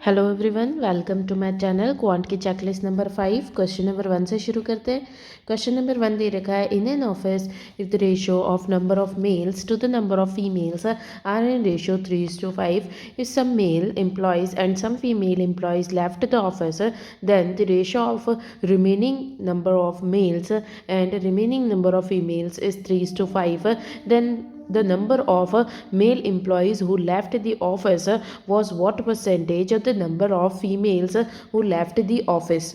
Hello everyone, welcome to my channel quant की checklist number 5। Question number 1 से शुरू करते हैं। क्वेश्चन नंबर 1 दे रखा है, in an office if the ratio of number of males to the number of females are in ratio 3:5, if some male employees and some female employees left the office, then the ratio of remaining number of males and remaining number of females is 3:5. Then the number of male employees who left the office was what percentage of the number of females who left the office।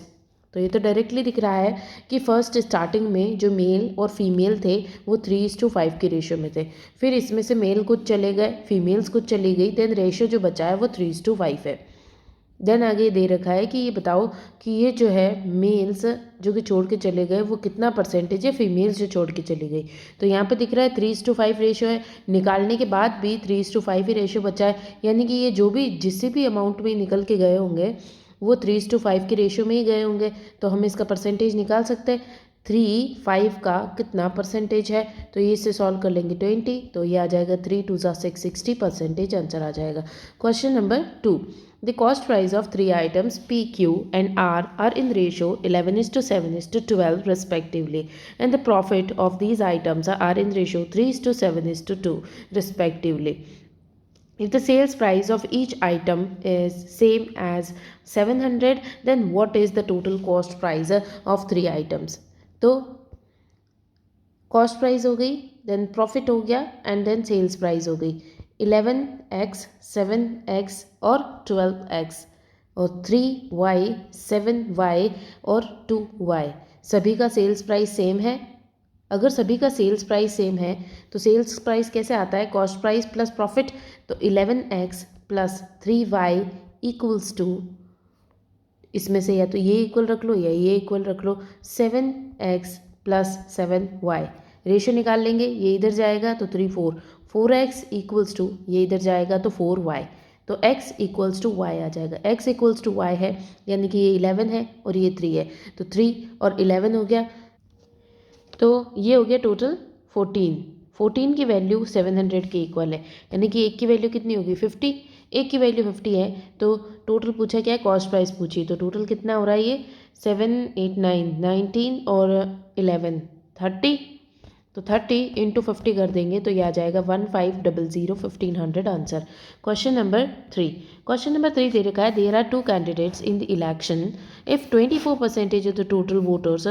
तो ये तो directly दिख रहा है कि first starting में जो mail और फीमेल थे वो 3:5 की रेशियो में थे। फिर इसमें से मेल कुछ चले गए, फीमेल्स कुछ चली गई, देन रेशियो जो बचा है वो 3:5 है। देन आगे दे रखा है कि ये बताओ कि ये जो है मेल्स जो कि छोड़ के चले गए वो कितना परसेंटेज है फीमेल्स जो छोड़ के चली गई। तो यहाँ पे दिख रहा है 3:5 रेशियो है, निकालने के बाद भी 3:5 ही रेशियो बचा है, यानी कि ये जो भी जिस भी अमाउंट में निकल के गए होंगे वो 3:5 के रेशियो में ही गए होंगे। तो हम इसका परसेंटेज निकाल सकते हैं। 3:5 का कितना परसेंटेज है, तो ये इससे सॉल्व कर लेंगे 20, तो ये आ जाएगा 3 2 6 60% आंसर आ जाएगा। Question number 2, the cost price of three items P, Q and R are in ratio 11:7:12 respectively, and the profit of these items are in ratio 3:7:2 respectively. If the sales price of each item is same as 700, then what is the total cost price of three items? तो cost price हो गई, then profit हो गया and then sales price हो गई। 11x, 7x और 12x और 3y, 7y और 2y सभी का सेल्स प्राइस सेम है। अगर सभी का सेल्स प्राइस सेम है तो सेल्स प्राइस कैसे आता है, कॉस्ट प्राइस प्लस प्रॉफिट। तो 11x plus 3y equals to, इसमें से या तो ये इक्वल रख लो या ये इक्वल रख लो, 7x प्लस 7y। रेशियो निकाल लेंगे, ये इधर जाएगा तो 3 4, 4x इक्वल्स टू ये इधर जाएगा तो 4y, तो x इक्वल्स टू y आ जाएगा। x इक्वल्स टू y है, यानी कि ये 11 है और ये 3 है, तो 3 और 11 हो गया, तो ये हो गया टोटल 14। 14 की वैल्यू 700 के इक्वल है, यानी कि एक की वैल्यू कितनी होगी 50, एक की वैल्यू 50 है। तो टोटल पूछा क्या है, कॉस्ट प्राइस पूछी, तो टोटल कितना हो रहा है ये 7 8 9 19 और 11 30, तो 30 इंटू 50 कर देंगे तो ये आ जाएगा 1500 1500 answer. Question number 3, question number 3 दे रखा है, there are two candidates in the election, if 24% of the total voters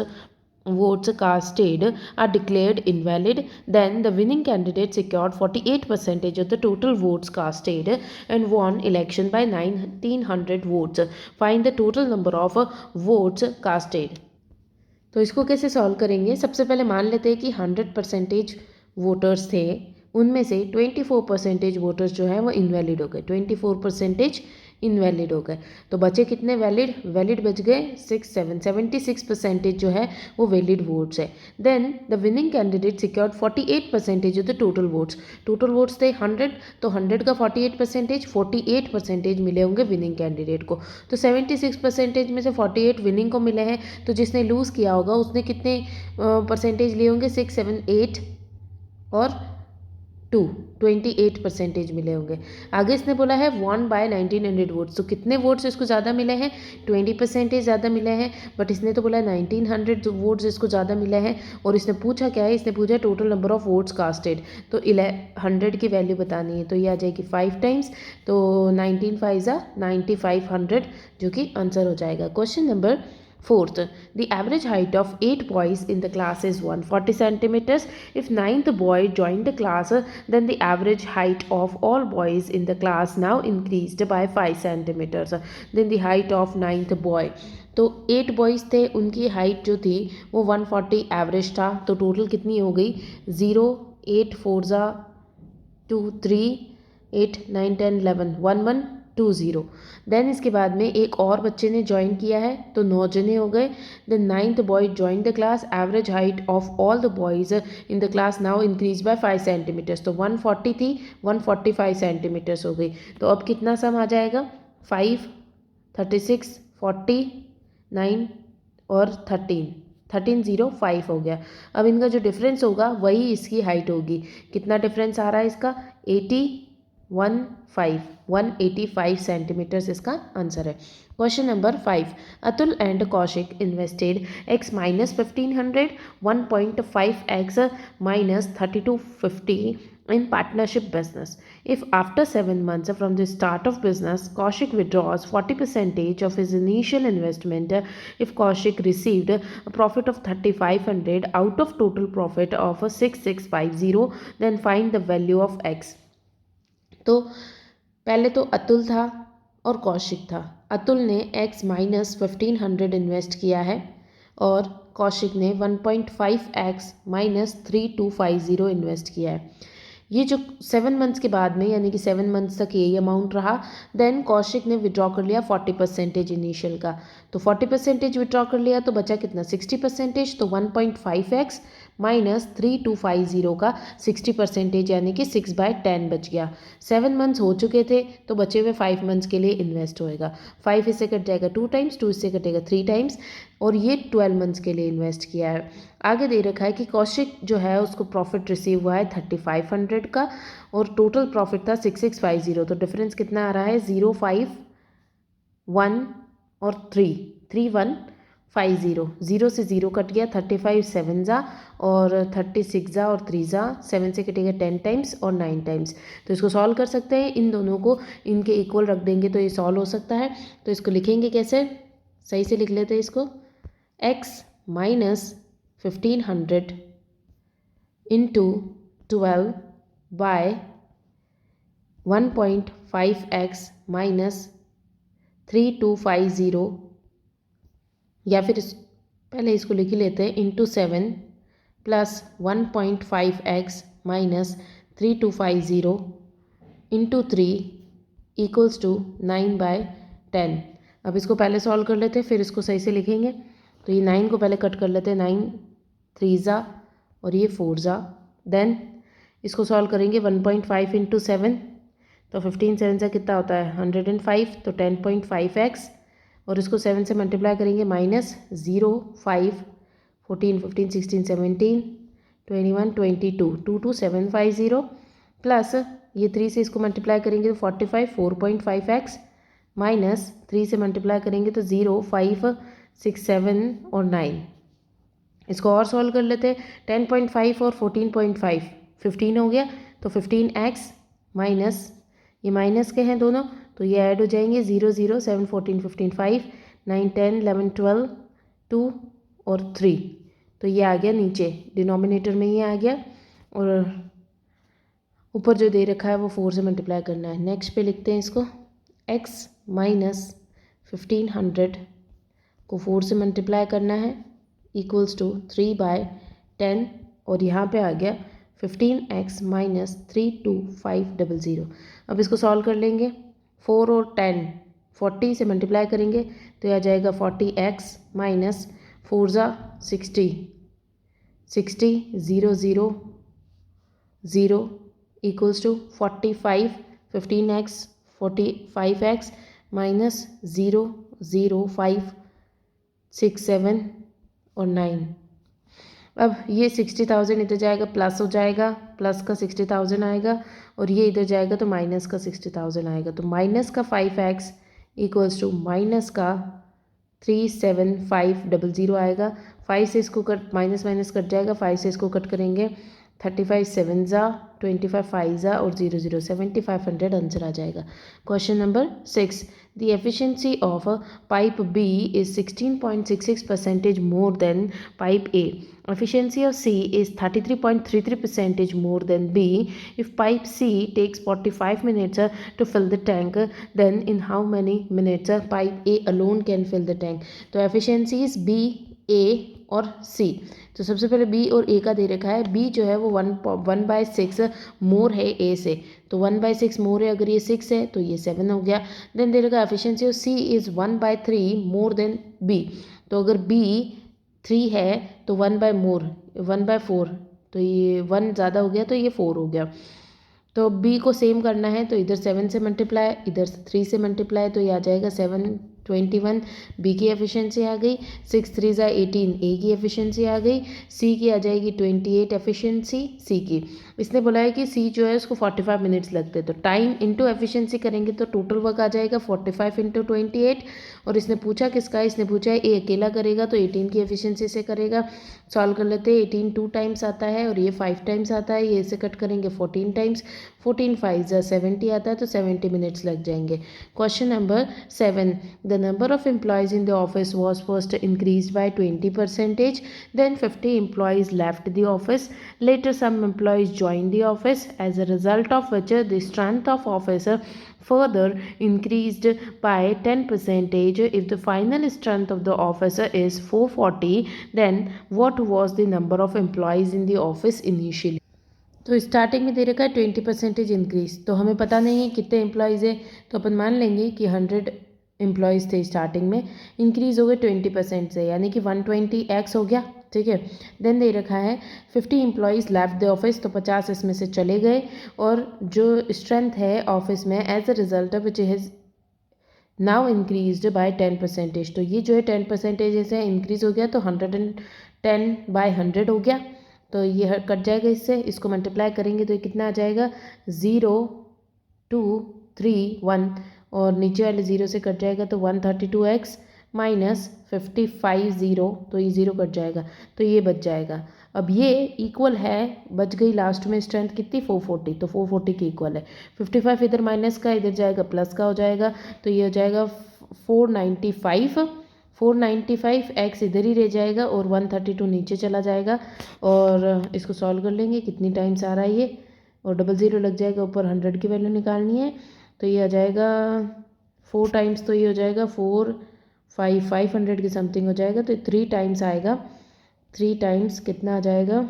votes casted are declared invalid, then the winning candidate secured 48% of the total votes casted and won election by 1900 votes. Find the total number of votes casted। तो इसको कैसे solve करेंगे, सबसे पहले मान लेते हैं कि 100% वोटर्स थे, उनमें से 24% वोटर्स जो है वो इनवैलिड हो गए, 24% इनवैलिड हो गए, तो बचे कितने वैलिड, वैलिड बच गए 76% जो है वो वैलिड वोट्स है। Then the winning candidate secured 48% of the total votes, total votes थे 100, तो 100 का 48% मिले होंगे विनिंग कैंडिडेट को, तो 76% में से 48 विनिंग को मिले हैं, तो जिसने लूज़ किया होगा उसने कितने परसेंटेज लिए होंगे, 6 7 8 और 28% मिले होंगे। आगे इसने बोला है 1 बाय 1900 वोट्स, तो कितने वोट्स इसको ज़्यादा मिले हैं, 20% ज़्यादा मिले हैं, बट इसने तो बोला 1900 वोट्स इसको ज़्यादा मिले हैं। और इसने पूछा क्या है, इसने पूछा total number of votes casted, तो 100 की वैल्यू बतानी है, तो ये आ जाएगी 5 टाइम्स, तो 19 5 9500 जो कि आंसर हो जाएगा। Question number 4th, the average height of 8 boys in the class is 140 centimeters. If 9th boy joined the class, then the average height of all boys in the class now increased by 5 centimeters. Then the height of 9th boy, तो 8 boys थे, उनकी height जो थी वो 140 average था, तो total कितनी हो गई 0 8 4 2 3 8 9 10 11 1120। देन इसके बाद में एक और बच्चे ने ज्वाइन किया है, तो 9 जने हो गए। Then 9th boy join the class, average height of all the boys in the class now increase by 5 centimetres, तो 140 थी 145 सेंटीमीटर्स हो गई। तो अब कितना सम आ जाएगा, 5 36 40 9 और 1305 हो गया। अब इनका जो डिफरेंस होगा वही इसकी हाइट होगी, कितना डिफरेंस आ रहा है इसका 80 185 सेंटीमीटर्स इसका आंसर है। Question number 5, Atul and Kaushik invested x minus 1500 1.5x minus 3250 in partnership business. If after 7 months from the start of business, Kaushik withdraws 40% of his initial investment, if Kaushik received a profit of 3500 out of total profit of 6650, then find the value of x. तो पहले तो अतुल था और कौशिक था। अतुल ने x minus 1500 invest किया है और कौशिक ने 1.5x माइनस 3250 इन्वेस्ट किया है। ये जो 7 मंथ्स के बाद में यानी कि 7 मंथ्स तक यही अमाउंट रहा। देन कौशिक ने विड्रॉ कर लिया 40% इनिशियल का, तो 40% विड्रॉ कर लिया तो बचा कितना 60%, तो 1.5x माइनस 3250 का 60% यानी कि 6/10 बच गया। 7 मंथ्स हो चुके थे तो बचे हुए 5 मंथ्स के लिए इन्वेस्ट होएगा। 5 इससे कट जाएगा 2 टाइम्स, 2 इससे कटेगा 3 टाइम्स और ये 12 मंथ्स के लिए इन्वेस्ट किया है। आगे दे रखा है कि कौशिक जो है उसको प्रॉफिट रिसीव हुआ है 3500 का और टोटल प्रॉफिट था 6650, तो डिफरेंस कितना आ रहा है 051 और 3150। 0 से 0 कट गया, 35 7 जा और 36 जा और 3 जा, 7 से कटेगा 10 टाइम्स और 9 टाइम्स। तो इसको सॉल्व कर सकते हैं, इन दोनों को इनके इक्वल रख देंगे तो ये सॉल्व हो सकता है। तो इसको लिखेंगे कैसे, सही से लिख लेते हैं इसको, x minus 1500 into 12 by 1.5x minus 3250, या फिर पहले इसको लिख ही लेते हैं into 7 plus 1.5x minus 3250 into 3 equals to 9/10। अब इसको पहले सॉल्व कर लेते हैं फिर इसको सही से लिखेंगे। तो ये 9 को पहले कट कर लेते हैं, 9 3 जा और ये 4 जा। देन इसको सॉल्व करेंगे 1.5 इंटू 7, तो 15 7 से कितना होता है 105, तो 10.5x और इसको 7 से मल्टीप्लाई करेंगे माइनस 0 5 14 15 16 17 21 22 22750 प्लस ये 3 से इसको मल्टीप्लाई करेंगे तो 45 4.5x माइनस 3 से मल्टीप्लाई करेंगे तो 0 5 6 7 और 9। इसको और सॉल्व कर लेते हैं, 10.5 और 14.5 15 हो गया, तो 15x माइनस ये माइनस के हैं दोनों तो ये ऐड हो जाएंगे 0 0 7 14 15 5 9 10 11 12 2 और 3, तो ये आ गया नीचे डिनोमिनेटर में ही आ गया और ऊपर जो दे रखा है वो 4 से मल्टीप्लाई करना है। नेक्स्ट पे लिखते हैं इसको, x माइनस 1500 को 4 से मल्टीप्लाई करना है इक्वल्स टू 3/10 और यहाँ पे आ गया 15x माइनस 32500। अब इसको सॉल्व कर लेंगे, 4 और 10 40 से मल्टीप्लाई करेंगे तो आ जाएगा 40x माइनस 4 जा 60 60 0 0 0 equals to 45 15x 45x minus 0 0 5 6 7 और 9। अब ये 60,000 इधर जाएगा प्लस हो जाएगा, प्लस का 60,000 आएगा और ये इधर जाएगा तो माइनस का 60,000 आएगा, तो माइनस का 5x इक्वल्स टू माइनस का 37500 आएगा। 5 से इसको कट माइनस माइनस कट जाएगा, 5 से इसको कट करेंगे 35 7 जा 25 5 जा और 0 0 7500 आंसर आ जाएगा। Question number 6, the efficiency of pipe B is 16.66% more than pipe A. Efficiency of C is 33.33% more than B. If pipe C takes 45 minutes to fill the tank, then in how many minutes pipe A alone can fill the tank? तो efficiency is B, A और C। तो सबसे पहले B और A का दे रखा है। B जो है वो 1/6 मोर है A से, तो 1/6 मोर है, अगर ये 6 है तो ये 7 हो गया। देन दे रखा efficiency of C is 1/3 more than B, तो अगर B 3 है तो 1/4, तो ये 1 ज़्यादा हो गया तो ये 4 हो गया। तो B को सेम करना है तो इधर 7 से मल्टीप्लाई इधर 3 से मल्टीप्लाई, तो ये आ जाएगा 7 21 B की एफिशिएंसी आ गई, 6 3 18 A की एफिशिएंसी आ गई, C की आ जाएगी 28 एफिशिएंसी C की। इसने बोला है कि सी जो है उसको 45 मिनट्स लगते हैं, तो टाइम इंटू एफिशिएंसी करेंगे तो टोटल वर्क आ जाएगा 45 इंटू 28। और इसने पूछा किसका, इसने पूछा है ए अकेला करेगा तो 18 की एफिशिएंसी से करेगा। सॉल्व कर लेते हैं। 18 2 टाइम्स आता है और ये 5 टाइम्स आता है, ये इसे कट करेंगे 14 टाइम्स, 14 5 70 आता है तो 70 मिनट्स लग जाएंगे। Question number 7, the number of employees in the office was first increase by 20%, then 50 employees left the office. Later some employees joined the office, as a result of which the strength of office further increased by 10%. If the final strength of the office is 440, then what was the number of employees in the office initially? तो starting में दे रखा है 20% increase, तो हमें पता नहीं है कितने एम्प्लॉयज़ है, तो अपन मान लेंगे कि 100 एम्प्लॉयज़ थे स्टार्टिंग में, इंक्रीज़ हो गए 20% से, यानी कि 120x हो गया। ठीक है, देन दे रखा है 50 एम्प्लॉयज़ लेफ्ट द ऑफिस, तो 50 इसमें से चले गए, और जो स्ट्रेंथ है ऑफिस में as a result which is now increase by 10%, तो ये जो है 10% से इंक्रीज हो गया, तो 110/100 हो गया, तो ये कट जाएगा इससे, इसको मल्टीप्लाई करेंगे तो ये कितना आ जाएगा 0 2 3 1, और नीचे वाले 0 से कट जाएगा तो 132x माइनस 55 0, तो ये 0 कट जाएगा तो ये बच जाएगा। अब ये इक्वल है, बच गई लास्ट में स्ट्रेंथ कितनी 440, तो 440 की इक्वल है। 55 इधर माइनस का, इधर जाएगा प्लस का हो जाएगा, तो ये हो जाएगा 495 x इधर ही रह जाएगा और 132 नीचे चला जाएगा, और इसको सॉल्व कर लेंगे कितनी टाइम्स आ रहा है ये, और डबल ज़ीरो लग जाएगा, ऊपर 100 की वैल्यू निकालनी है, तो ये आ जाएगा 4 टाइम्स, तो ये हो जाएगा 500 की समथिंग हो जाएगा, तो 3 टाइम्स आएगा, 3 टाइम्स कितना आ जाएगा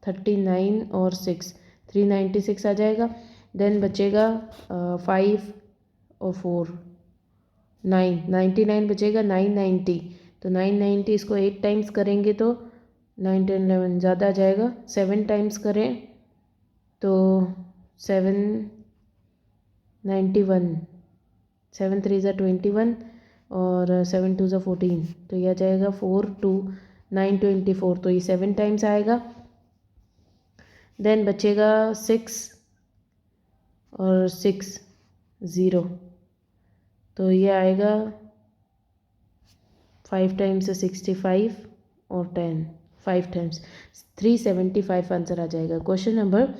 39 और 6 396 आ जाएगा। देन बचेगा 5 और 4 99 बचेगा, 990, तो 990 इसको 8 टाइम्स करेंगे तो 9 10 11 ज़्यादा आ जाएगा, 7 टाइम्स करें तो 791, 7 3 ज़ा 21 और 7 2 ज़ा 14, तो यह आ जाएगा 4 2 924, तो ये 7 टाइम्स आएगा। देन बचेगा 6 और 6 0, तो ये आएगा 5 टाइम्स 65 और 10 5 टाइम्स 375 आंसर आ जाएगा। Question number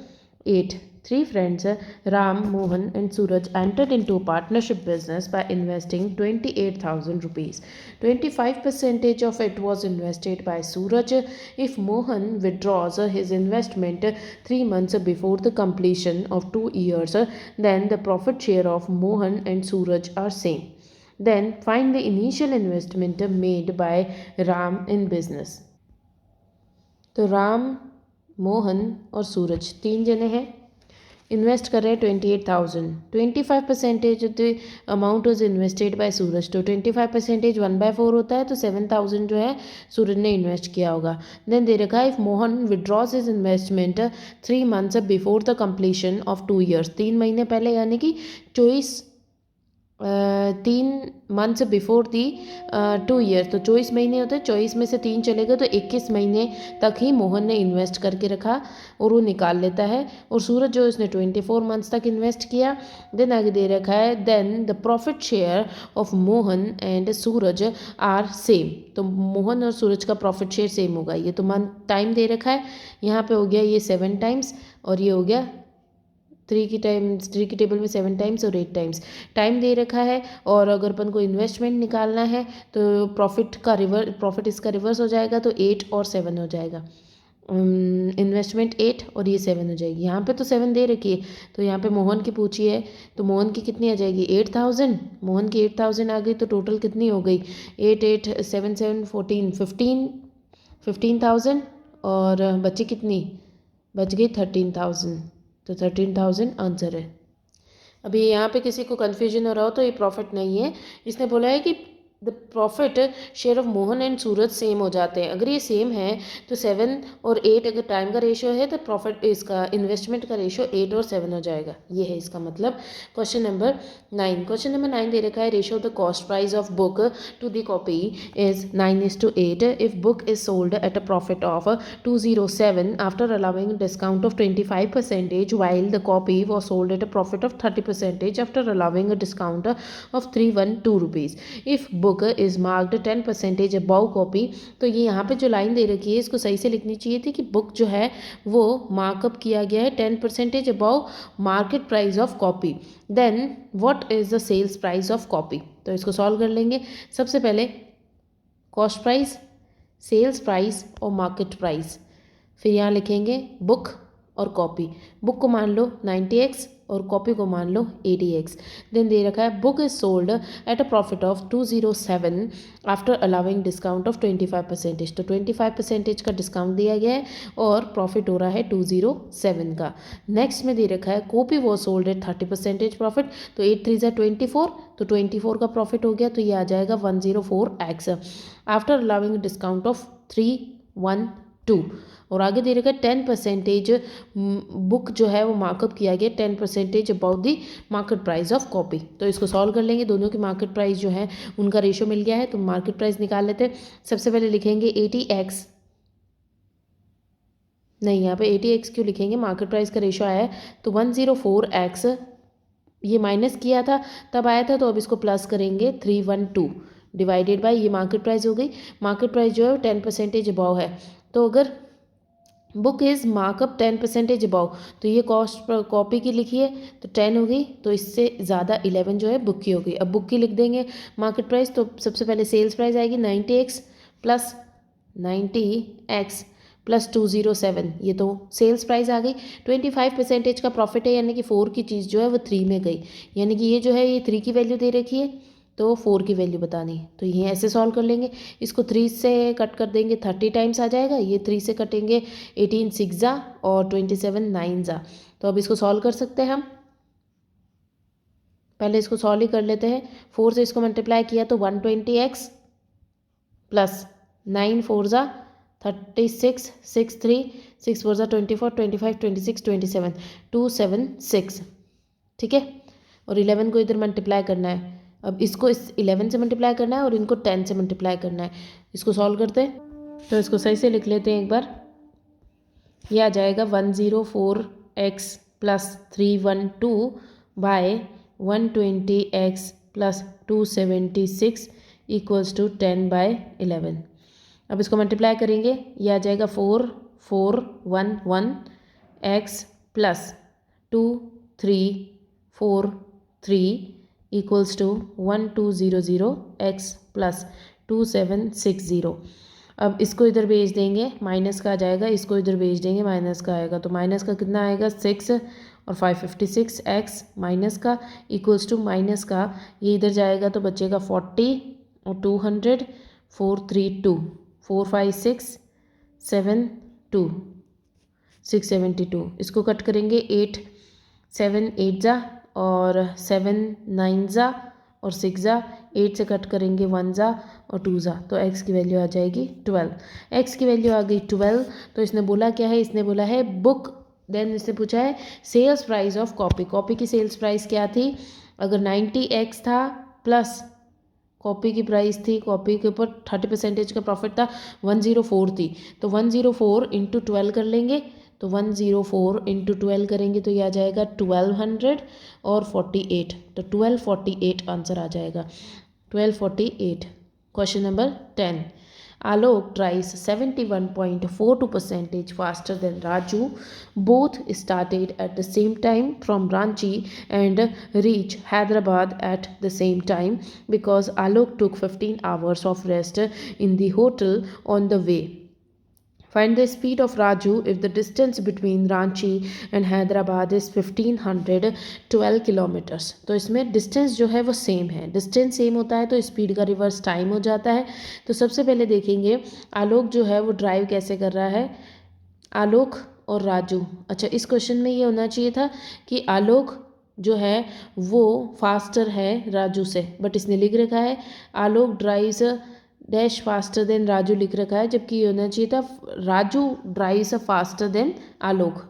8, 3 friends Ram, Mohan and Suraj entered into a partnership business by investing 28,000 rupees. 25% of it was invested by Suraj. If Mohan withdraws his investment 3 months before the completion of 2 years, then the profit share of Mohan and Suraj are same. Then find the initial investment made by Ram in business. तो राम, मोहन और सूरज 3 जने हैं, invest कर रहे हैं 28,000, 25% the amount was invested by Suraj, तो 25% 1/4 होता है, तो 7,000 जो है सूरज ने इन्वेस्ट किया होगा। देन दे रखा है if Mohan withdraws his investment 3 months before the completion of 2 years, 3 महीने पहले, यानी कि 3 मंथ्स बिफोर दी 2 ईयर, तो 24 महीने होते हैं, 24 में से 3 चले गए तो 21 महीने तक ही मोहन ने इन्वेस्ट करके रखा और वो निकाल लेता है। और सूरज जो इसने 24 मंथ्स तक इन्वेस्ट किया। देन आगे दे रखा है then the profit share of Mohan and Suraj are same, तो मोहन और सूरज का प्रॉफिट शेयर सेम होगा। ये तो मंथ टाइम दे रखा है, यहाँ पे हो गया ये 7 टाइम्स और ये हो गया 3 की टेबल में 7 टाइम्स और 8 टाइम्स टाइम दे रखा है। और अगर अपन को इन्वेस्टमेंट निकालना है तो प्रॉफिट इसका रिवर्स हो जाएगा, तो 8 और 7 हो जाएगा। इन्वेस्टमेंट 8 और ये 7 हो जाएगी। यहाँ पे तो 7 दे रखी है, तो यहाँ पे मोहन की पूछी है, तो मोहन की कितनी आ जाएगी 8,000, मोहन की 8,000 आ गई, तो टोटल कितनी हो गई 8 8 7 7 14 15,000 और बची कितनी, बच गई 13,000, तो 13,000 आंसर है। अभी यहाँ पे किसी को कन्फ्यूजन हो रहा हो तो ये प्रॉफिट नहीं है, इसने बोला है कि the profit share of Mohan and Suraj same हो जाते हैं। अगर ये सेम है तो 7 और 8 अगर टाइम का रेशियो है तो प्रॉफिट इसका इन्वेस्टमेंट का रेशियो 8 और 7 हो जाएगा। ये है इसका मतलब। Question number 9। क्वेश्चन नंबर 9 दे रखा है ratio of the cost price of book to the copy is 9:8 if book is sold at a profit of 207 after allowing discount of 25% while the copy was sold at a profit of 30% after allowing a discount of 312 rupees. If book is marked 10% above copy, तो ये यहाँ पे जो line दे रखी है इसको सही से लिखनी चाहिए थी कि बुक जो है वो मार्कअप किया गया है 10% above market price of copy, then what is the sales price of copy. तो इसको सॉल्व कर लेंगे। सबसे पहले कॉस्ट प्राइस, सेल्स प्राइस और मार्केट प्राइस, फिर यहाँ लिखेंगे बुक और कॉपी। बुक को मान लो 90x और कॉपी को मान लो 80x। देन दे रखा है book is sold at a profit of 207 after allowing discount of 25%। तो 25% का डिस्काउंट दिया गया है और प्रॉफिट हो रहा है 207 का। नेक्स्ट में दे रखा है copy was sold at 30% profit, तो 8 3 ज़ा 24, तो 24 का प्रॉफिट हो गया, तो ये आ जाएगा 104x after allowing discount of 312। और आगे दे रखा है 10% बुक जो है वो मार्कअप किया गया 10% about the market price of copy. तो इसको सॉल्व कर लेंगे। दोनों की मार्केट प्राइस जो है उनका रेशियो मिल गया है, तो मार्केट प्राइस निकाल लेते हैं। सबसे पहले लिखेंगे 80x, नहीं यहाँ पे 80x क्यों लिखेंगे, मार्केट प्राइस का रेशियो आया है तो 104x, ये माइनस किया था तब आया था, तो अब इसको प्लस करेंगे 312 डिवाइडेड बाय ये मार्केट प्राइस हो गई। मार्केट प्राइस जो है 10% अबाव है, तो अगर बुक इज़ मार्कअप 10% अबाव, तो ये कॉस्ट कॉपी की लिखी है तो 10 हो गई, तो इससे ज़्यादा 11 जो है बुक की हो गई। अब बुक की लिख देंगे मार्केट प्राइस, तो सबसे पहले सेल्स प्राइस आएगी 90x प्लस 90x प्लस 207, ये तो सेल्स प्राइस आ गई। 25% का प्रॉफिट है, यानी कि 4 की चीज़ जो है वो 3 में गई, यानी कि ये जो है ये 3 की वैल्यू दे रखी है तो 4 की वैल्यू बतानी है। तो ये ऐसे सॉल्व कर लेंगे। इसको 3 से कट कर देंगे 30 टाइम्स आ जाएगा, ये 3 से कटेंगे 18 6 जा और 27 9 जा। तो अब इसको सॉल्व कर सकते हैं हम। पहले इसको सॉल्व ही कर लेते हैं। 4 से इसको मल्टीप्लाई किया तो 120x प्लस 9 4 जा 36 6 3 6 4 जा 24 25 26 27 276, ठीक है। और 11 को इधर मल्टीप्लाई करना है। अब इसको इस 11 से मल्टीप्लाई करना है और इनको 10 से मल्टीप्लाई करना है। इसको सॉल्व करते हैं, तो इसको सही से लिख लेते हैं एक बार। ये आ जाएगा 104x plus 312 by 120x plus 276 equals to 10/11। अब इसको मल्टीप्लाई करेंगे, ये आ जाएगा 4411x plus 2343 equals to 1200x plus 2760। अब इसको इधर भेज देंगे, माइनस का आ जाएगा, इसको इधर भेज देंगे, माइनस का आएगा, तो माइनस का कितना आएगा 6 और 556x माइनस का इक्वल्स टू माइनस का ये इधर जाएगा तो बचेगा 40 और 200 432 456 72 672। इसको कट करेंगे 8 7 8 जा और 7 9 जा और 6 जा, 8 से कट करेंगे 1 जा और 2 जा, तो x की वैल्यू आ जाएगी 12। x की वैल्यू आ गई 12, तो इसने बोला क्या है, इसने बोला है बुक, देन इसने पूछा है sales price of copy. Copy की सेल्स प्राइस क्या थी, अगर 90x था प्लस कॉपी की प्राइस थी, कॉपी के ऊपर 30% का प्रॉफिट था 104 थी, तो 104 इंटू 12 कर लेंगे, तो 104 इंटू 12 करेंगे तो ये आ जाएगा 1200 और 48, तो 1248 आंसर आ जाएगा 1248। Question number 10। Alok tries 71.42% faster than Raju. Both started at the same time from Ranchi and reached Hyderabad at the same time because Alok took 15 hours of rest in the hotel on the way. Find the speed of Raju if the distance between Ranchi and Hyderabad is 1512 kilometres. तो इसमें distance जो है वो same है, distance same होता है तो speed का रिवर्स टाइम हो जाता है। तो सबसे पहले देखेंगे आलोक जो है वो ड्राइव कैसे कर रहा है, आलोक और राजू। अच्छा, इस क्वेश्चन में ये होना चाहिए था कि आलोक जो है वो फास्टर है राजू से, बट इसने लिख रखा है Alok drives dash faster than Raju लिख रखा है, जबकि ये होना चाहिए था Raju drives faster than Alok.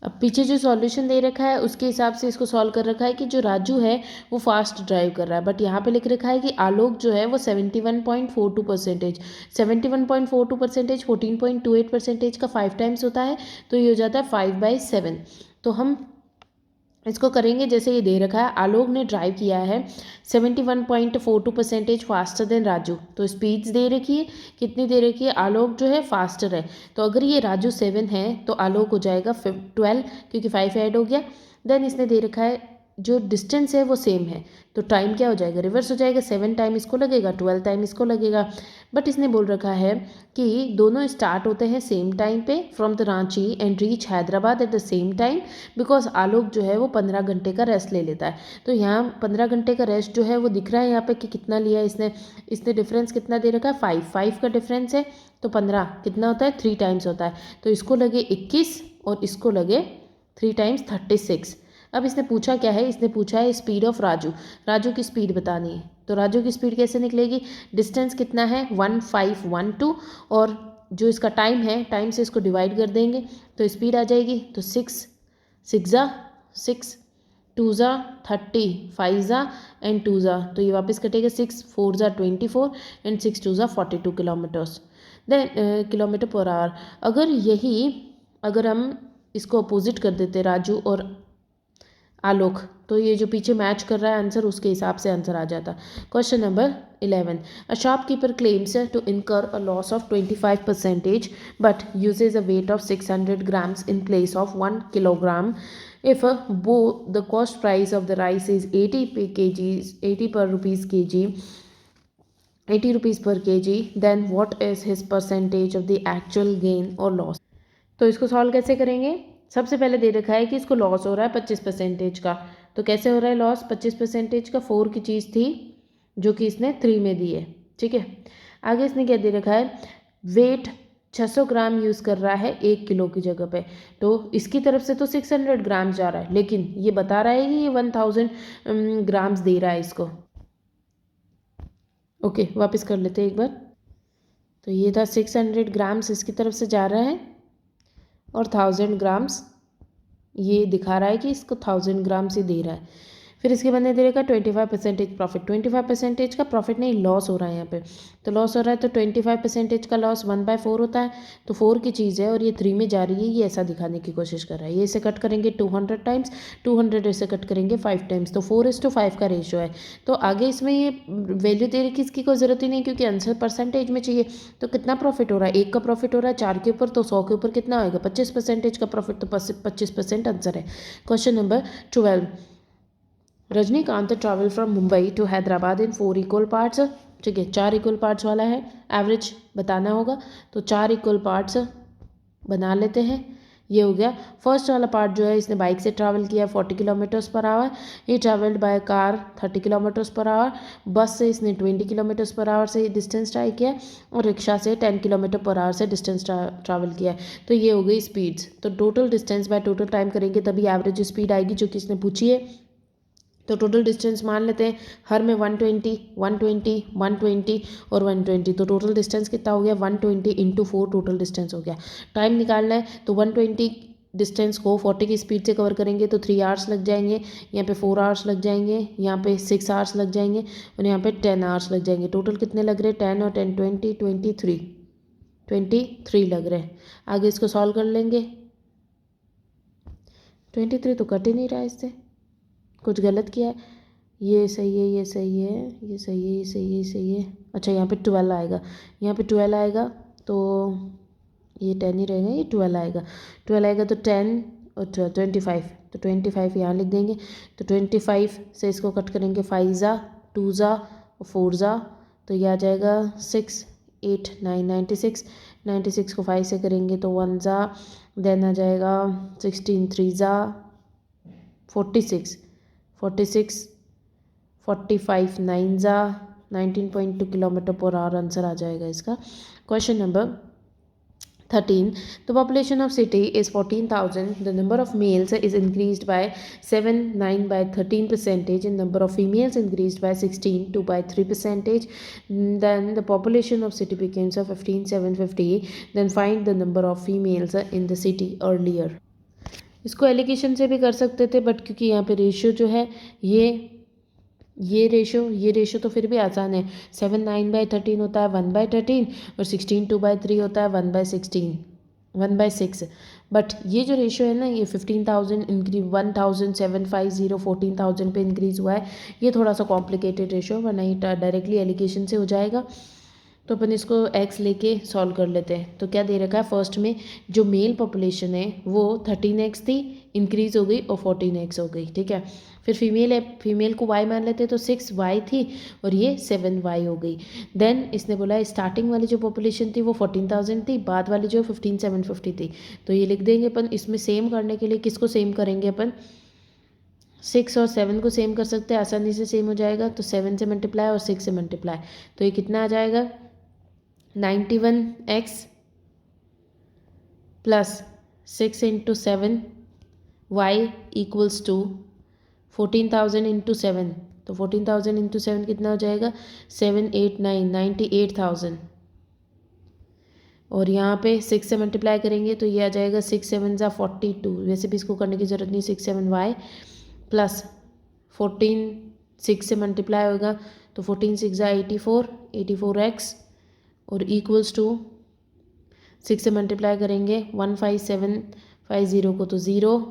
अब पीछे जो सॉल्यूशन दे रखा है उसके हिसाब से इसको सॉल्व कर रखा है कि जो राजू है वो फास्ट ड्राइव कर रहा है, बट यहाँ पे लिख रखा है कि आलोक जो है वो 71.42%, 71.42% 14.28% का 5 टाइम्स होता है, तो ये हो जाता है 5/7। तो हम इसको करेंगे जैसे ये दे रखा है, आलोक ने ड्राइव किया है 71.42% फास्टर देन राजू, तो स्पीड्स दे रखी है, कितनी दे रखी है, आलोक जो है फास्टर है, तो अगर ये राजू 7 है तो आलोक हो जाएगा 12, क्योंकि 5 ऐड हो गया। देन इसने दे रखा है जो डिस्टेंस है वो सेम है, तो टाइम क्या हो जाएगा, रिवर्स हो जाएगा, 7 टाइम इसको लगेगा, 12 टाइम इसको लगेगा। बट इसने बोल रखा है कि दोनों स्टार्ट होते हैं सेम टाइम पे from the Ranchi and reach Hyderabad at the same time, because Alok जो है वो 15 घंटे का रेस्ट ले लेता है। तो यहाँ 15 घंटे का रेस्ट जो है वो दिख रहा है यहाँ पे कि कितना लिया इसने, इसने डिफरेंस कितना दे रखा है 5 का डिफरेंस है, तो 15 कितना होता है 3 टाइम्स होता है, तो इसको लगे 21 और इसको लगे 3 टाइम्स 36। अब इसने पूछा क्या है, इसने पूछा है स्पीड ऑफ राजू, राजू की स्पीड बतानी है, तो राजू की स्पीड कैसे निकलेगी, डिस्टेंस कितना है 1512 और जो इसका टाइम है, टाइम से इसको डिवाइड कर देंगे तो स्पीड आ जाएगी, तो 6 6 6 2 30 5 एंड 2 तो ये वापस कटेगा, 6 4 24 and 6 2 42 kilometres then kilometre per hour. अगर हम इसको अपोजिट कर देते राजू और आलोक, तो ये जो पीछे मैच कर रहा है आंसर उसके हिसाब से आंसर आ जाता। Question number 11, a shopkeeper claims to incur a loss of 25% but uses a weight of 600 grams in place of 1 kilogram if the cost price of the rice is 80 per kg 80 per rupees kg 80 rupees per kg, then what is his percentage of the actual gain or loss। तो इसको solve कैसे करेंगे, सबसे पहले दे रखा है कि इसको लॉस हो रहा है 25% का, तो कैसे हो रहा है लॉस 25% का, 4 की चीज़ थी जो कि इसने 3 में दी है, ठीक है। आगे इसने क्या दे रखा है, वेट 600 ग्राम यूज़ कर रहा है 1 किलो की जगह पे, तो इसकी तरफ से तो 600 ग्राम जा रहा है, लेकिन ये बता रहा है कि ये 1000 ग्राम्स दे रहा है इसको। ओके वापस कर लेते हैं एक बार, तो ये था 600 ग्राम्स इसकी तरफ से जा रहा है और 1000 ग्राम्स ये दिखा रहा है कि इसको 1000 ग्राम्स ही दे रहा है। फिर इसके बंदे दे रखा 25% प्रॉफिट, 25% का प्रॉफिट नहीं लॉस हो रहा है यहाँ पे, तो लॉस हो रहा है तो 25% का लॉस 1/4 होता है, तो 4 की चीज़ है और ये 3 में जा रही है, ये ऐसा दिखाने की कोशिश कर रहा है। ये इसे कट करेंगे 200 टाइम्स, 200 इसे कट करेंगे 5 टाइम्स, तो 4:5 का रेशो है। तो आगे इसमें ये वैल्यू दे रही इसकी कोई ज़रूरत ही नहीं, क्योंकि आंसर परसेंटेज में चाहिए। तो कितना प्रॉफिट हो रहा है, 1 का प्रॉफिट हो रहा है 4 के ऊपर, तो 100 के ऊपर कितना होगा 25% का प्रॉफिट, तो 25% आंसर है। Question number 12, Rajinikanth travel from Mumbai to Hyderabad in 4 equal parts, ठीक है 4 इक्वल पार्ट्स वाला है, एवरेज बताना होगा, तो 4 इक्वल पार्ट्स बना लेते हैं। ये हो गया फर्स्ट वाला पार्ट जो है, इसने बाइक से ट्रैवल किया 40 किलोमीटर्स पर आवर, ये travelled by car 30 kilometres per hour, बस से इसने 20 किलोमीटर्स पर आवर से डिस्टेंस ट्राई किया और रिक्शा से 10 किलोमीटर पर आवर से डिस्टेंस ट्रैवल किया। तो ये हो गई स्पीड्स, तो total distance by total time करेंगे तभी एवरेज स्पीड आएगी जो कि इसने पूछी है। तो टोटल डिस्टेंस मान लेते हैं हर में 120 120 120 और 120, तो टोटल डिस्टेंस कितना हो गया 120 × 4 टोटल डिस्टेंस हो गया। टाइम निकालना है तो 120 डिस्टेंस को 40 की स्पीड से कवर करेंगे तो 3 आवर्स लग जाएंगे, यहाँ पे 4 आवर्स लग जाएंगे, यहाँ पे 6 आवर्स लग जाएंगे और यहाँ पे 10 आवर्स लग जाएंगे। टोटल कितने लग रहे हैं 10 और 10 20 23 लग रहे हैं। आगे इसको सॉल्व कर लेंगे, 23 तो कट ही नहीं रहा है इससे, कुछ गलत किया है, ये सही है ये सही है ये सही है ये सही है ये सही है, अच्छा यहाँ पे 12 आएगा, यहाँ पे 12 आएगा तो ये 10 ही रहेगा, ये 12 आएगा, 12 आएगा तो 10 और 25, तो 25 यहाँ लिख देंगे, तो 25 से इसको कट करेंगे 5 ज़ा 2 ज़ा और 4 ज़ा, तो ये आ जाएगा 6 8 9 96, 96 को 5 से करेंगे तो 1 ज़ा, देन आ जाएगा 16 3 ज़ा 46 46 45 9 ज़ा 19.2 किलोमीटर पर आवर आंसर आ जाएगा इसका। Question number 13. The population of city is 14,000. The number of males is increased by 7, 9 by 13 percentage, and number of females increased by 16, 2 by 3 percentage. Then the population of city becomes 15,750. Then find the number of females in the city earlier. इसको allegation से भी कर सकते थे, but क्योंकि यहाँ पे ratio जो है ये रेशो तो फिर भी आसान है। 7 9 बाई 13 होता है 1 बाई 13, और 16 2 बाई 3 होता है 1 बाई 16, 1 बाई 6। बट ये जो रेशो है ना, ये 15,000 इंक्रीज 1,750 14,000 पे इंक्रीज़ हुआ है। ये थोड़ा सा कॉम्प्लिकेटेड रेशो है, वरना ये डायरेक्टली एलिगेशन से हो जाएगा। तो अपन इसको x लेके सॉल्व कर लेते हैं। तो क्या दे रखा है, फर्स्ट में जो मेल पॉपुलेशन है वो 13x थी, इंक्रीज़ हो गई और 14x हो गई, ठीक है। फिर फीमेल है, फीमेल को y मान लेते हैं, तो 6y थी और ये 7y हो गई। देन इसने बोला स्टार्टिंग वाली जो पॉपुलेशन थी वो 14,000 थी, बाद वाली जो 15,750 थी। तो ये लिख देंगे अपन। इसमें सेम करने के लिए किसको सेम करेंगे अपन, 6 और 7 को सेम कर सकते हैं, आसानी से सेम हो जाएगा। तो 7 से मल्टीप्लाई और 6 से मल्टीप्लाई, तो ये कितना आ जाएगा, 91x plus 6 into 7 y equals to 14,000 into 7। तो 14,000 इंटू 7 कितना हो जाएगा, 7 8 9 98,000। और यहाँ पे 6 से मल्टीप्लाई करेंगे तो ये आ जाएगा 6 7 ज़ा 42। वैसे भी इसको करने की ज़रूरत नहीं, 6 7 y प्लस 14 6 से मल्टीप्लाई होगा तो 14 6 ज़ा 84 84x, और इक्वल्स टू 6 से मल्टीप्लाई करेंगे 15750 को तो 0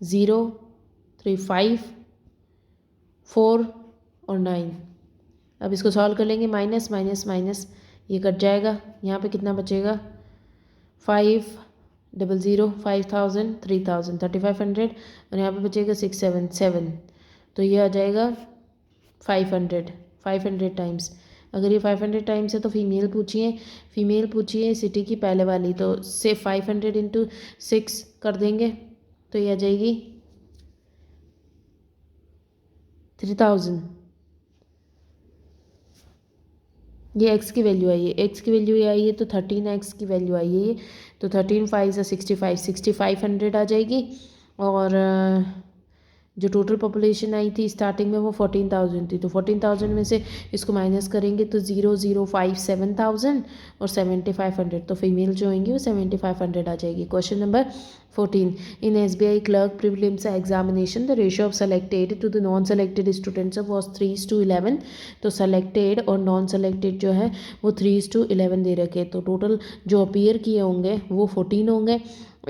0 3 5 4 और 9। अब इसको सॉल्व कर लेंगे, माइनस माइनस माइनस ये कट जाएगा। यहाँ पे कितना बचेगा, 500 5000 3000 3500, और यहाँ पे बचेगा 677। तो ये आ जाएगा 500 टाइम्स। अगर ये 500 टाइम्स है तो फीमेल पूछिए सिटी की पहले वाली, तो से 500 इंटू 6 कर देंगे तो ये आ जाएगी 3000। ये x की वैल्यू आई है, x की वैल्यू ये आई है तो 13x की वैल्यू आई है ये, तो 13 5 6500 आ जाएगी। और जो टोटल पॉपुलेशन आई थी स्टार्टिंग में वो 14,000 थी, तो 14,000 में से इसको माइनस करेंगे तो 0057,000 और 7500, तो फीमेल जो होंगी वो 7500 आ जाएगी। Question number 14, in SBI clerk prelims examination the ratio of selected to the non selected students was 3:11। तो सेलेक्टेड और नॉन सेलेक्टेड जो है वो 3:11 दे रखे, तो टोटल जो अपीयर किए होंगे वो 14 होंगे।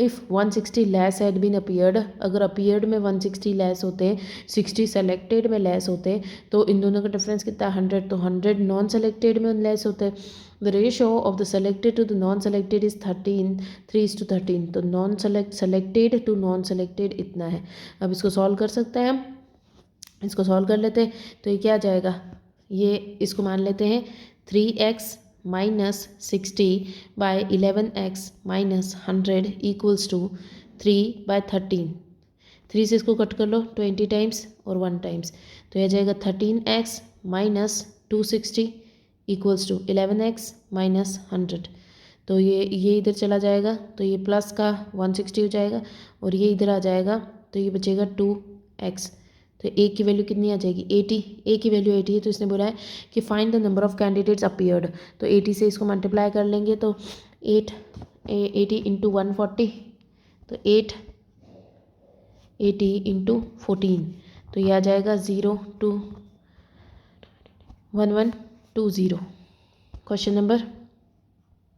If 160 less had been appeared, अगर अपीयर्ड में 160 लेस होते, 60 सेलेक्टेड में लेस होते, तो इन दोनों का डिफरेंस कितना 100, तो 100 नॉन सेलेक्टेड में लेस होते। The ratio of the selected to the non selected is 13 3:13, तो non selected to non selected इतना है। अब इसको सॉल्व कर सकते हैं हम, इसको सॉल्व कर लेते हैं। तो ये क्या आ जाएगा, ये इसको मान लेते हैं 3x minus 60 by 11x minus 100 equals to 3/13। 3 से इसको कट कर लो 20 टाइम्स और 1 टाइम्स, तो यह जाएगा 13x minus 260 equals to 11x minus 100। तो ये इधर चला जाएगा तो ये प्लस का 160 हो जाएगा, और ये इधर आ जाएगा तो ये बचेगा 2x। तो ए की वैल्यू कितनी आ जाएगी 80, ए की वैल्यू 80 है, तो इसने बोला है कि find the number of candidates appeared. तो 80 से इसको मल्टीप्लाई कर लेंगे तो 80 इंटू 140, तो 80 इंटू 14, तो ये आ जाएगा 021120। Question number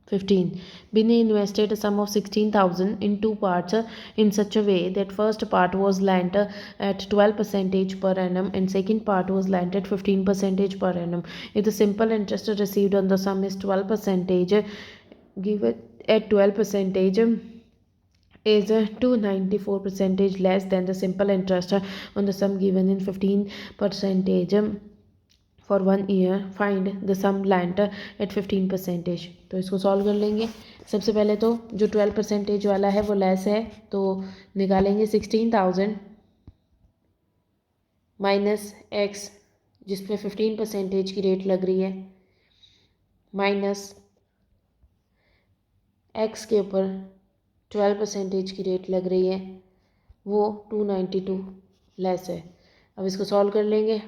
15. Binny invested a sum of 16,000 in two parts in such a way that first part was lent at 12% per annum and second part was lent at 15% per annum. If the simple interest received on the sum is 12%, given at 12% is 294% less than the simple interest on the sum given in 15% for 1 year, find the sum lent at 15%। तो इसको solve कर लेंगे। सबसे पहले तो जो 12% वाला है वो लेस है, तो निकालेंगे 16,000 माइनस एक्स जिसमें 15% की रेट लग रही है, माइनस एक्स के ऊपर 12% की रेट लग रही है, वो 292 लेस है। अब इसको सॉल्व कर लेंगे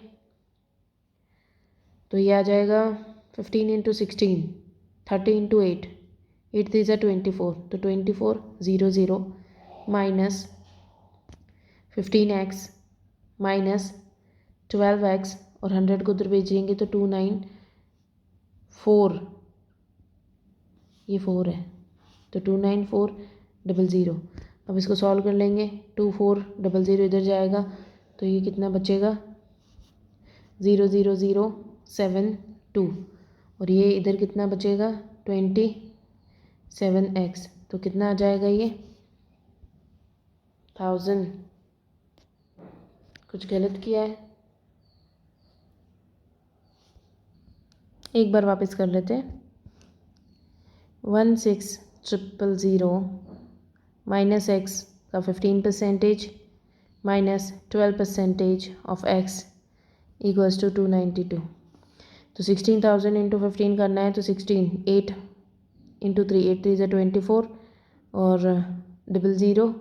तो ये आ जाएगा 15 इंटू 16, 30 इंटू 8, 8 3 24, तो 24 0 0 माइनस 15x माइनस 12x और 100 को उधर भेजेंगे तो 294, ये 4 है तो 29400। अब इसको सॉल्व कर लेंगे, 2400 इधर जाएगा तो ये कितना बचेगा 00072 और ये इधर कितना बचेगा 27x, तो कितना आ जाएगा ये 1000। कुछ गलत किया है, एक बार वापस कर लेते हैं। 16000 माइनस एक्स का 15% minus 12% of x equals to 292। तो 16,000 इंटू 15 करना है तो 16, 8 इंटू 3, 8 3 24 और 00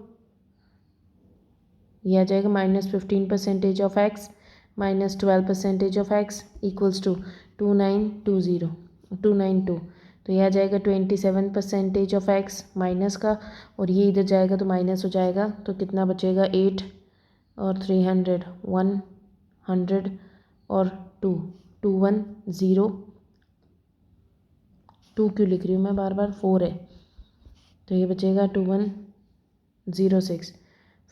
यह आ जाएगा minus 15% of x minus 12% of x equals to 292। तो यह आ जाएगा 27% ऑफ एक्स माइनस का, और ये इधर जाएगा तो माइनस हो जाएगा, तो कितना बचेगा 8 और 300 100 और 2 210 2 क्यों लिख रही हूँ मैं बार बार, 4 है तो ये बचेगा 2106।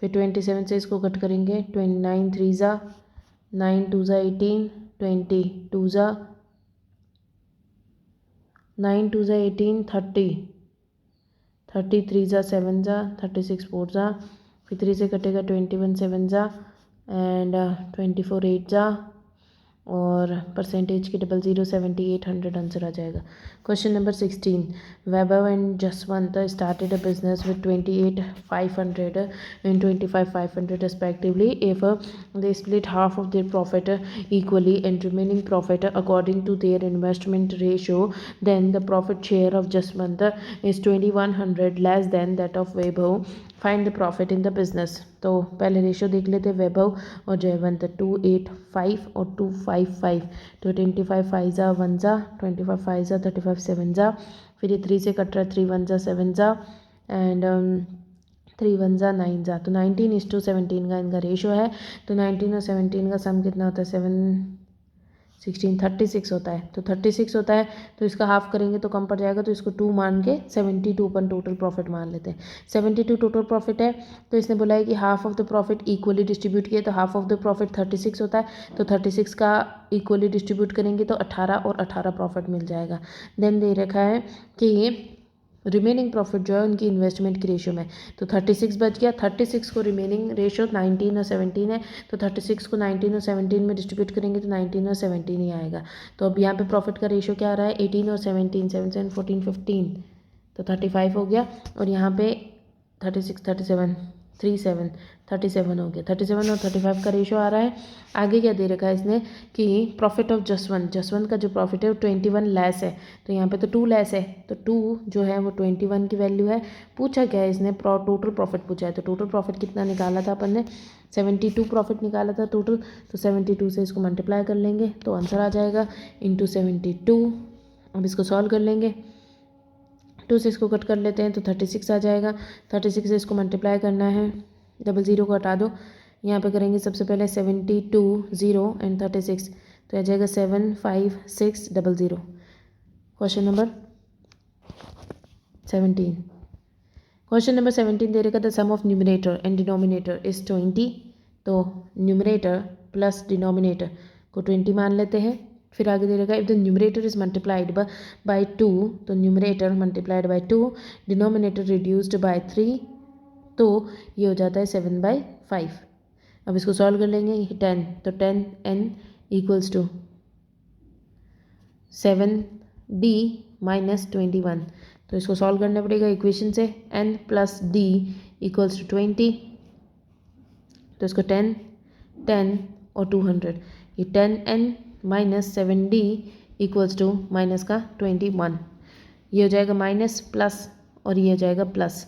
फिर 27 से इसको कट करेंगे, 29 3 9 2 18, 20 2 9 2 18 30 30 3 7 36 4 फिर 3 से कटेगा 21 7 एंड 24 8 और परसेंटेज की 00 7800 आंसर आ जाएगा। Question number 16, Vaibhav and Jaswant started a business with 28,500 and 25,500 respectively. If they split half of their profit equally and remaining profit according to their investment ratio, then the profit share of Jaswant is 2100 less than that of Vaibhav. Find the profit in the business. तो पहले ratio देख लेते, वैभव और जयवंत 285 और 255, तो 25 5 1 25 5 35 7 फिर ये 3 से कट रहा है, 3 1 7 एंड 3 1 9 तो 19:17 का इनका रेशो है। तो 19 और 17 का सम कितना होता है 7 16 36 होता है, तो 36 होता है तो इसका हाफ करेंगे तो कम पड़ जाएगा, तो इसको 2 मान के 72 अपन टोटल प्रॉफिट मान लेते हैं। 72 टोटल प्रॉफिट है, तो इसने बोला है कि half of the profit equally distribute किए, तो हाफ ऑफ द प्रॉफिट 36 होता है, तो 36 का इक्वली डिस्ट्रीब्यूट करेंगे तो 18 और 18 प्रॉफिट मिल जाएगा। देन दे रखा है कि रिमेनिंग प्रॉफिट जो है उनकी इन्वेस्टमेंट की रेशियो में, तो 36 बच गया, 36 को रिमेनिंग रेशियो 19 और 17 है, तो 36 को 19 और 17 में डिस्ट्रीब्यूट करेंगे तो 19 और 17 ही आएगा। तो अब यहाँ पे प्रॉफिट का रेशियो क्या आ रहा है 18 और 17, 7 7 14 15, तो 35 हो गया, और यहाँ पे 36 37 37 37 हो गया, 37 और 35 का रेशो आ रहा है। आगे क्या दे रखा है इसने कि प्रॉफिट ऑफ जसवंत का जो प्रॉफिट है वो 21 लेस है, तो यहाँ पे तो 2 लेस है, तो 2 जो है वो 21 की वैल्यू है। पूछा क्या है इसने, टोटल प्रॉफिट पूछा है, तो टोटल प्रॉफिट कितना निकाला था अपन ने 72 प्रॉफिट निकाला था टोटल, तो 72 से इसको मल्टीप्लाई कर लेंगे तो आंसर आ जाएगा इंटू 72। अब इसको सॉल्व कर लेंगे, 2 से इसको कट कर लेते हैं तो 36 आ जाएगा, 36 से इसको मल्टीप्लाई करना है, 00 को हटा दो, यहाँ पे करेंगे सबसे पहले 72 0 एंड 36, तो आ जाएगा 75600। क्वेश्चन नंबर 17, क्वेश्चन नंबर 17 दे रखा था sum of numerator and denominator is 20, तो न्यूमरेटर प्लस डिनोमिनेटर को 20 मान लेते हैं। फिर आगे दे रखा if the numerator is multiplied by 2, तो numerator multiplied by 2, denominator reduced by 3, तो ये हो जाता है 7/5। अब इसको सॉल्व कर लेंगे, 10, तो 10n equals to 7d minus 21, तो इसको सॉल्व करना पड़ेगा इक्वेशन से, n plus d equals to 20, तो इसको 10 10 और 200, ये 10n minus 7d equals to minus का 21, ये हो जाएगा माइनस प्लस और ये आ जाएगा प्लस,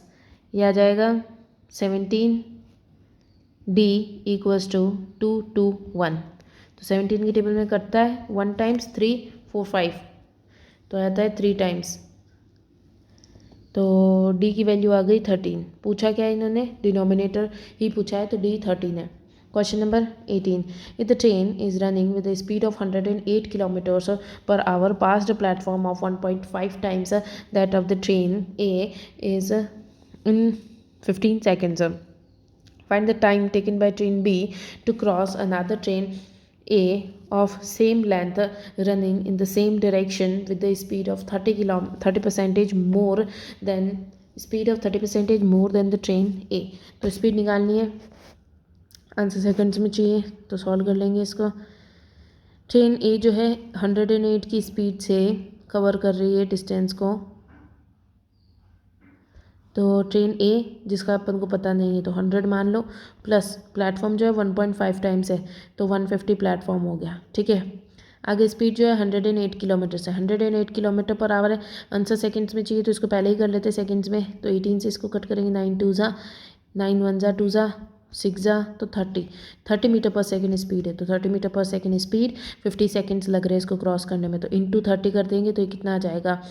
ये आ जाएगा 17D इक्वल्स टू 221। तो 17 की टेबल में कटता है 1 टाइम्स 3 4 5, तो आता है 3 टाइम्स। तो D की वैल्यू आ गई 13। पूछा क्या इन्होंने, डिनोमिनेटर ही पूछा है, तो D 13 है। Question number 18. If the train is running with a speed of 108 kilometers per hour past a platform of 1.5 times that of the train A is in 15 seconds. Find the time taken by train B to cross another train A of same length running in the same direction with the speed of 30% more than speed of 30% more than the train A. तो speed निकालनी है, answer seconds में चाहिए, तो solve कर लेंगे इसको। Train ए जो है 108 की स्पीड से कवर कर रही है डिस्टेंस को, तो ट्रेन ए जिसका अपन को पता नहीं है तो 100 मान लो, प्लस प्लेटफॉर्म जो है 1.5 टाइम्स है तो 150 प्लेटफॉर्म हो गया, ठीक है। आगे स्पीड जो है 108 किलोमीटर से 108 किलोमीटर पर आवर है, आंसर सेकंड्स में चाहिए तो इसको पहले ही कर लेते सेकंड्स में। तो 18 से इसको कट करेंगे, 9 2 ज़ा 9 1 ज़ा 2 ज़ा 6 ज़ा, तो 30 मीटर पर सेकंड स्पीड है, तो 30 मीटर पर सेकंड स्पीड 50 सेकंड्स लग रहे हैं इसको क्रॉस करने में, तो इंटू 30 कर देंगे तो ये कितना आ जाएगा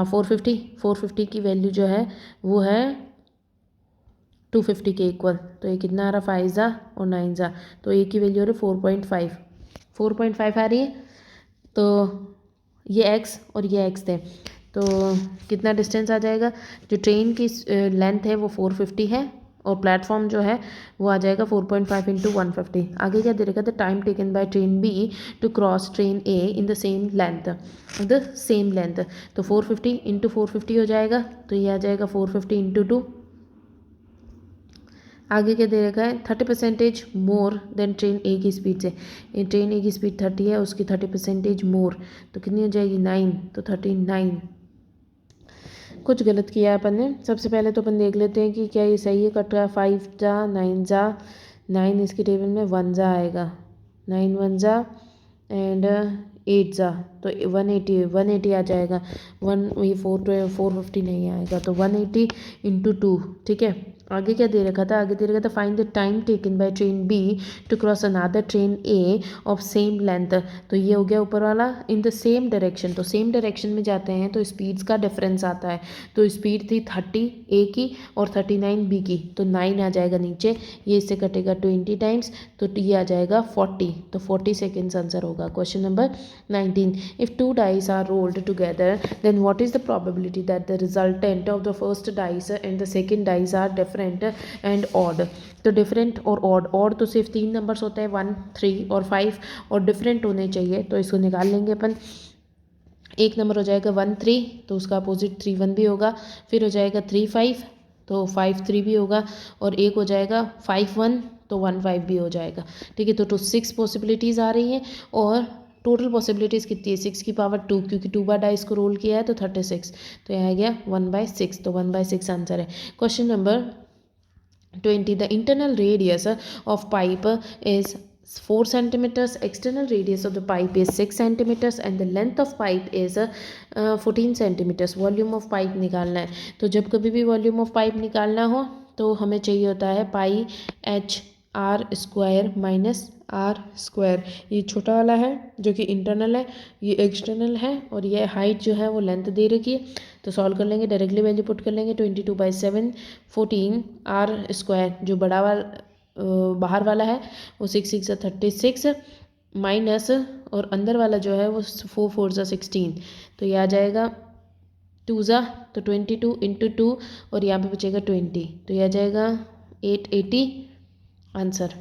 450 की वैल्यू जो है वो है 250 के इक्वल। तो ये कितना आ रहा 5 ज़ा और 9 ज़ा, तो ए की वैल्यू आ रही 4.5 आ रही है। तो ये एक्स और ये एक्स थे, तो कितना डिस्टेंस आ जाएगा, जो ट्रेन की लेंथ है वो 450 है और प्लेटफॉर्म जो है वो आ जाएगा 4.5 इंटू 150। आगे क्या दे रखा था, time taken by train B to cross train A in the same length, तो 450 इंटू 450 हो जाएगा, तो ये आ जाएगा 450 इंटू 2। आगे क्या दे रखा है, 30% मोर देन ट्रेन ए की स्पीड से, ट्रेन ए की स्पीड 30 है, उसकी 30% मोर, तो कितनी हो जाएगी 9, तो 39। कुछ गलत किया अपन ने, सबसे पहले तो अपन देख लेते हैं कि क्या ये सही है, कट रहा है 5 ज़ा 9 ज़ा 9 इसकी टेबल में 1 ज़ा आएगा, 9 1 ज़ा एंड 8 ज़ा, तो 180 आ जाएगा, 450 नहीं आएगा, तो 180 इंटू 2, ठीक है। आगे क्या दे रखा था, आगे दे रखा था find the time taken by train B to cross another train A of same length, तो ये हो गया ऊपर वाला इन द सेम डायरेक्शन, तो सेम डायरेक्शन में जाते हैं तो स्पीड्स का डिफरेंस आता है, तो स्पीड थी 30 ए की और 39 बी की, तो 9 आ जाएगा नीचे, ये इससे कटेगा 20 टाइम्स, तो ये आ जाएगा 40, तो 40 सेकेंड्स आंसर होगा। Question number 19, if 2 dice are rolled together then what is the probability that the resultant of the first dice and the second dice are different and odd। तो डिफरेंट और odd तो सिर्फ 3 numbers होते हैं 1 3 और 5, और different होने चाहिए, तो इसको निकाल लेंगे अपन। एक नंबर हो जाएगा 1 3, तो उसका अपोजिट 3 1 भी होगा, फिर हो जाएगा 3 5, तो 5 3 भी होगा, और एक हो जाएगा 5 1, तो 1 5 भी हो जाएगा, ठीक है। तो 6 पॉसिबिलिटीज़ आ रही हैं, और टोटल पॉसिबिलिटीज़ कितनी है 6 की पावर 2, क्योंकि 2 बार डाइस को रोल किया है तो 36, तो यह आ गया 1/6, तो 1/6 आंसर है। Question number 20, the internal radius of pipe is 4 centimeters, external radius of the pipe is 6 centimeters and the length of pipe is 14 centimeters। Volume of pipe निकालना है, तो जब कभी भी वॉल्यूम ऑफ पाइप निकालना हो तो हमें चाहिए होता है pi H R square minus R square. ये छोटा वाला है जो कि इंटरनल है, ये एक्सटर्नल है, और ये हाइट जो है वो लेंथ दे रखी है, तो सॉल्व कर लेंगे, डायरेक्टली वैल्यू पुट कर लेंगे। 22/7 14 आर स्क्वायर, जो बड़ा वाला बाहर वाला है वो 6 6 36 माइनस, और अंदर वाला जो है वो 4 4 16, तो ये आ जाएगा 2 ज़ा, तो 22 इंटू 2, और यहाँ पे बचेगा 20, तो यह आ जाएगा 880 आंसर।